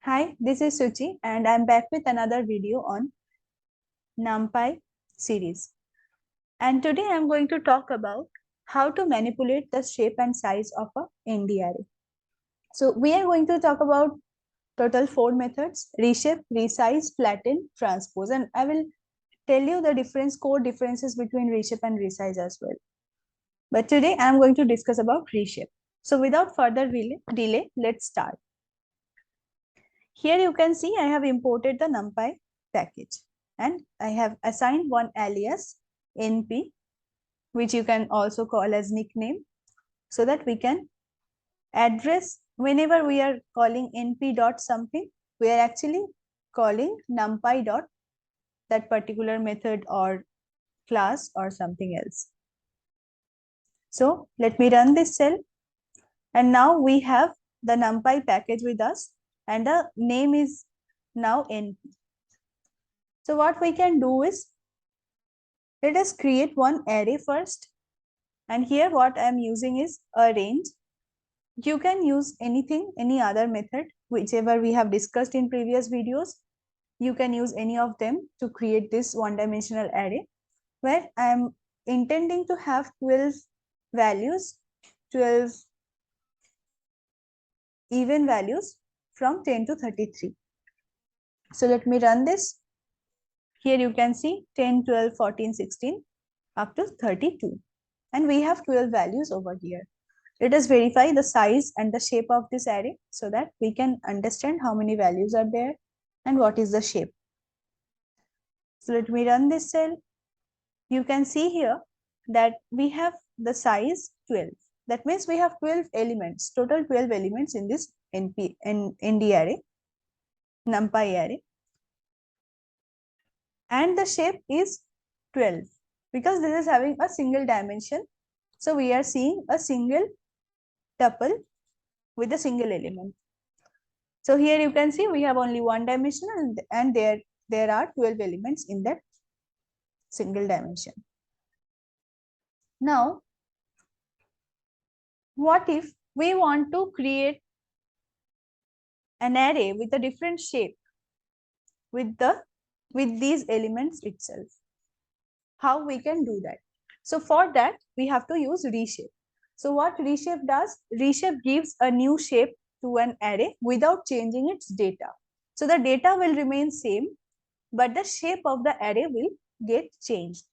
Hi, this is Suchi and I'm back with another video on NumPy series. And today I'm going to talk about how to manipulate the shape and size of a ndarray. So we are going to talk about total 4 methods: reshape, resize, flatten, transpose, and I will tell you the core differences between reshape and resize as well. But today I'm going to discuss about reshape. So without further delay, let's start. Here you can see I have imported the NumPy package and I have assigned one alias np, which you can also call as nickname, so that we can address whenever we are calling np dot something, we are actually calling numpy dot that particular method or class or something else. So let me run this cell, and now we have the NumPy package with us and the name is now np. So what we can do is, let us create one array first. And here what I am using is a range. You can use anything, any other method, whichever we have discussed in previous videos. You can use any of them to create this one-dimensional array, where I am intending to have 12 values, 12 even values from 10 to 33. So let me run this. Here you can see 10, 12, 14, 16 up to 32. And we have 12 values over here. Let us verify the size and the shape of this array so that we can understand how many values are there and what is the shape. So let me run this cell. You can see here that we have the size 12. That means we have 12 elements, total 12 elements in this ND array, NumPy array. And the shape is 12 because this is having a single dimension. So we are seeing a single tuple with a single element. So here you can see we have only one dimension and there are 12 elements in that single dimension. Now, what if we want to create an array with a different shape with these elements itself? How we can do that? So for that we have to use reshape. So what reshape does? Reshape gives a new shape to an array without changing its data. So the data will remain same, but the shape of the array will get changed.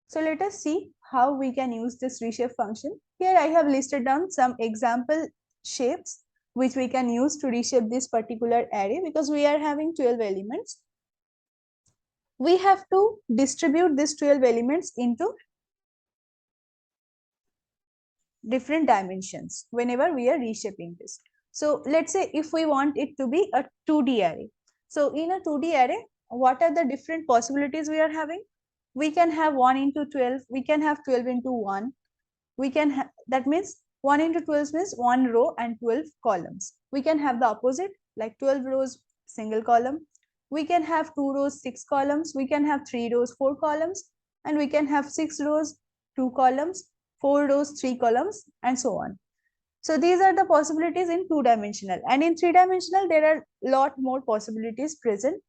So let us see how we can use this reshape function. Here I have listed down some example shapes which we can use to reshape this particular array, because we are having 12 elements. We have to distribute these 12 elements into different dimensions whenever we are reshaping this. So let's say if we want it to be a 2D array. So in a 2D array, what are the different possibilities we are having? We can have 1 into 12, we can have 12 into 1. We can have, that means 1 into 12 means 1 row and 12 columns. We can have the opposite, like 12 rows, single column. We can have 2 rows, 6 columns. We can have 3 rows, 4 columns. And we can have 6 rows, 2 columns, 4 rows, 3 columns, and so on. So these are the possibilities in 2-dimensional. And in 3-dimensional, there are a lot more possibilities present.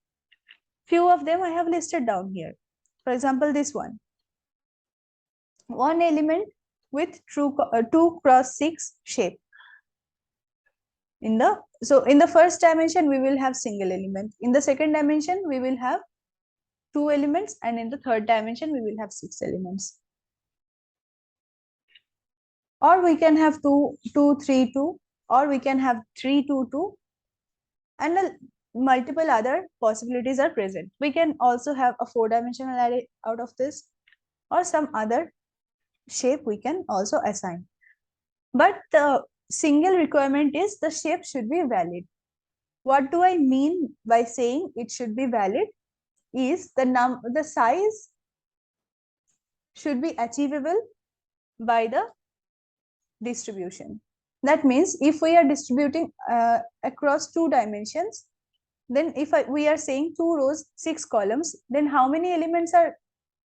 Few of them I have listed down here. For example, this one. One element with 2 cross 6 shape. In the first dimension, we will have single element. In the second dimension, we will have 2 elements, and in the third dimension, we will have 6 elements. Or we can have 2, 2, 3, 2, or we can have 3, 2, 2, and multiple other possibilities are present. We can also have a 4-dimensional array out of this, or some other shape we can also assign. But the single requirement is the shape should be valid. What do I mean by saying it should be valid? Is the size should be achievable by the distribution. That means if we are distributing across 2 dimensions, then if we are saying 2 rows, 6 columns, then how many elements are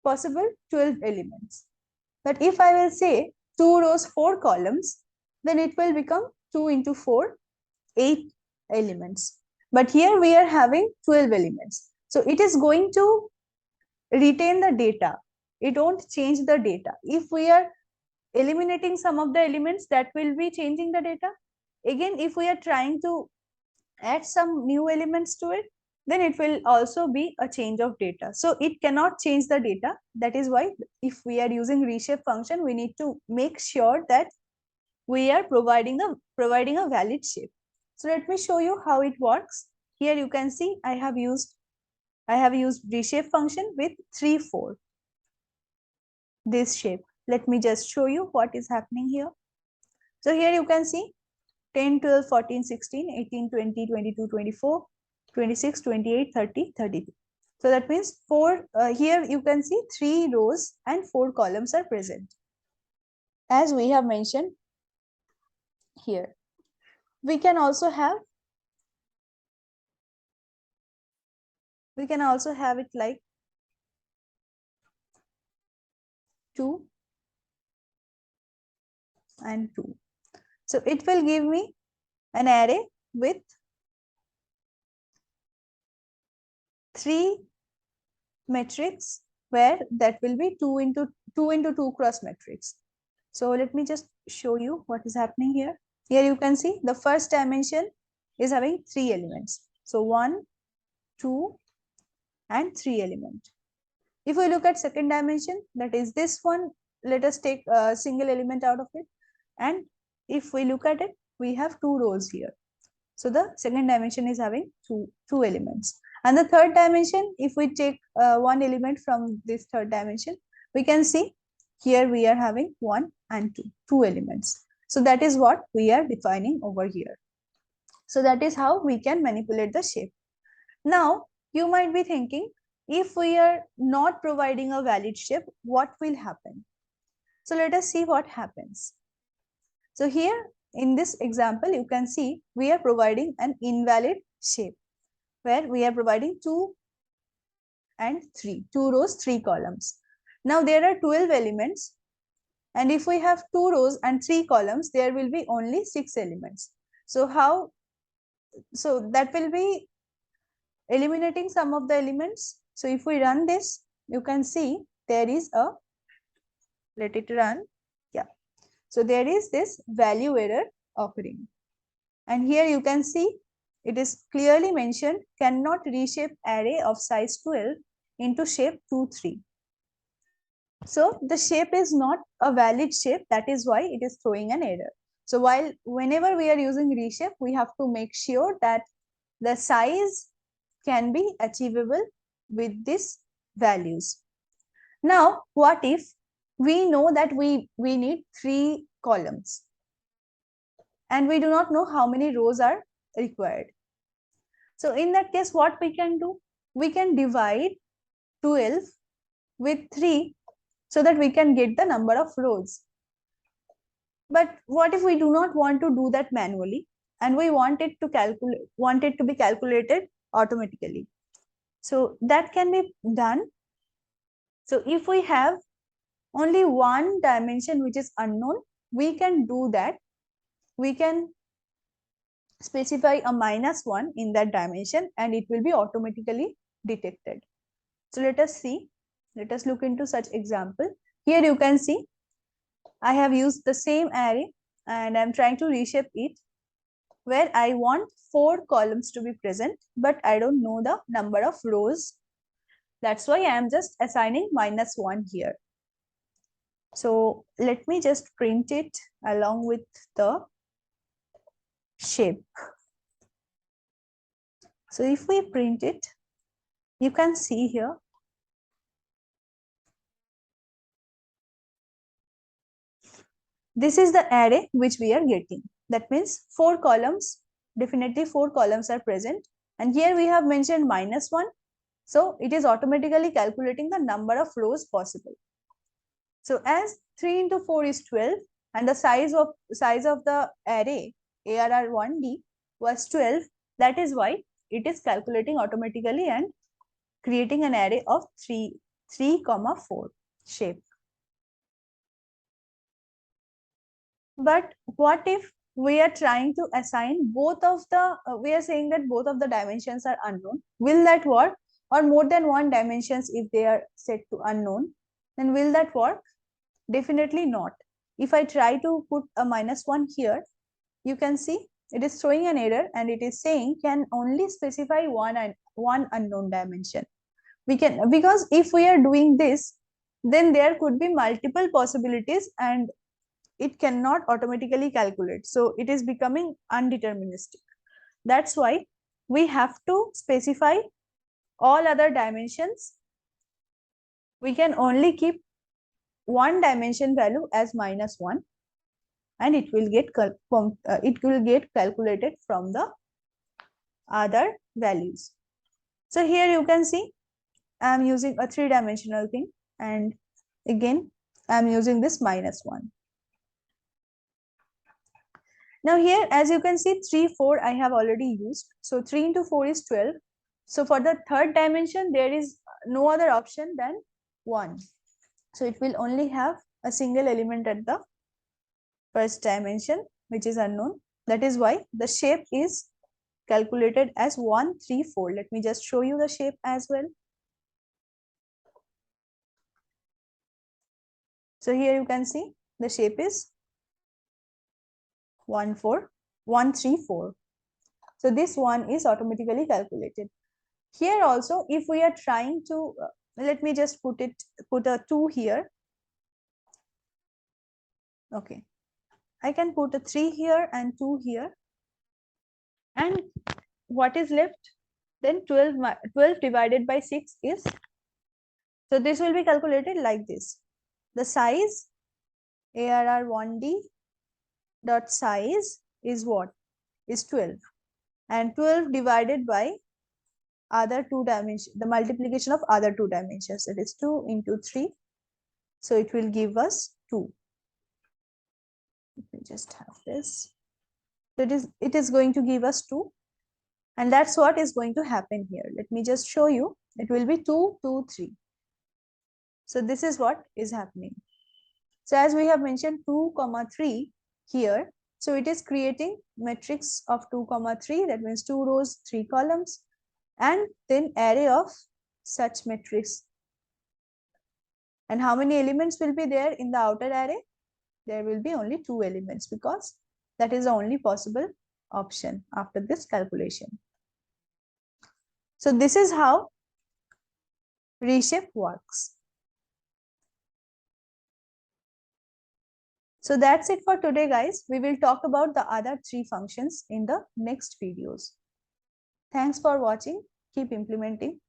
possible? 12 elements. But if I will say 2 rows, 4 columns, then it will become 2 into 4, 8 elements. But here we are having 12 elements. So it is going to retain the data. It won't change the data. If we are eliminating some of the elements, that will be changing the data. Again, if we are trying to add some new elements to it, then it will also be a change of data. So it cannot change the data. That is why if we are using reshape function, we need to make sure that we are providing a valid shape. So let me show you how it works. Here you can see I have used reshape function with 3, 4. This shape. Let me just show you what is happening here. So here you can see 10, 12, 14, 16, 18, 20, 22, 24, 26, 28, 30, 32. So that means here you can see 3 rows and 4 columns are present. As we have mentioned here. We can also have it like 2 and 2. So it will give me an array with 3 matrix where that will be 2 into 2 cross matrix. So let me just show you what is happening here. Here you can see the first dimension is having 3 elements. So 1, 2 and 3 elements. If we look at second dimension, that is this one, let us take a single element out of it. And if we look at it, we have 2 rows here. So the second dimension is having two elements. And the third dimension, if we take one element from this third dimension, we can see here we are having 1 and 2 elements. So that is what we are defining over here. So that is how we can manipulate the shape. Now, you might be thinking, if we are not providing a valid shape, what will happen? So let us see what happens. So here in this example, you can see we are providing an invalid shape where we are providing 2 and 3, 2 rows, 3 columns. Now there are 12 elements, and if we have 2 rows and 3 columns, there will be only 6 elements. So that will be eliminating some of the elements. So if we run this, you can see there is let it run. Yeah. So there is this value error occurring. And here you can see it is clearly mentioned cannot reshape array of size 12 into shape 2, 3. So the shape is not a valid shape. That is why it is throwing an error. So whenever we are using reshape, we have to make sure that the size can be achievable with these values. Now, what if we know that we need 3 columns and we do not know how many rows are required? So in that case, what we can do? We can divide 12 with 3 so that we can get the number of rows. But what if we do not want to do that manually and we want it to be calculated automatically? So that can be done. So if we have only one dimension which is unknown, we can do that. We can specify a -1 in that dimension and it will be automatically detected. So let us see. Let us look into such example. Here you can see I have used the same array and I'm trying to reshape it where I want 4 columns to be present, but I don't know the number of rows. That's why I am just assigning -1 here. So let me just print it along with the shape. So if we print it, you can see here. This is the array which we are getting. That means 4 columns, definitely 4 columns are present. And here we have mentioned -1. So it is automatically calculating the number of rows possible. So as 3 into 4 is 12 and the size of the array ARR1D was 12, that is why it is calculating automatically and creating an array of 3, 4 shape. But what if we are trying to assign both of the, we are saying that both of the dimensions are unknown. Will that work? Or more than one dimensions if they are set to unknown, then will that work? Definitely not. If I try to put a -1 here, you can see it is throwing an error and it is saying can only specify one unknown dimension. We can, because if we are doing this, then there could be multiple possibilities and it cannot automatically calculate. So it is becoming undeterministic. That's why we have to specify all other dimensions. We can only keep one dimension value as -1 and it will get calculated from the other values. So here you can see I am using a 3-dimensional thing and again I am using this -1. Now here as you can see 3, 4 I have already used. So 3 into 4 is 12. So for the third dimension there is no other option than 1. So it will only have a single element at the first dimension which is unknown. That is why the shape is calculated as 1, 3, 4. Let me just show you the shape as well. So here you can see the shape is 1, 4, 1, 3, 4. So this one is automatically calculated. Here also, if we are trying to, let me just put a 2 here. Okay. I can put a 3 here and 2 here. And what is left? Then 12 divided by 6 is, so this will be calculated like this. The size ARR1D dot size is what? Is 12. And 12 divided by other 2 dimensions, the multiplication of other 2 dimensions, it is 2 into 3. So it will give us 2. Let me just have this. So it is going to give us 2. And that's what is going to happen here. Let me just show you. It will be 2, 2, 3. So this is what is happening. So as we have mentioned 2, 3 here. So it is creating matrix of 2, 3. That means 2 rows, 3 columns. And then array of such matrix. And how many elements will be there in the outer array? There will be only 2 elements because that is the only possible option after this calculation. So this is how reshape works. So that's it for today, guys. We will talk about the other 3 functions in the next videos. Thanks for watching. Keep implementing.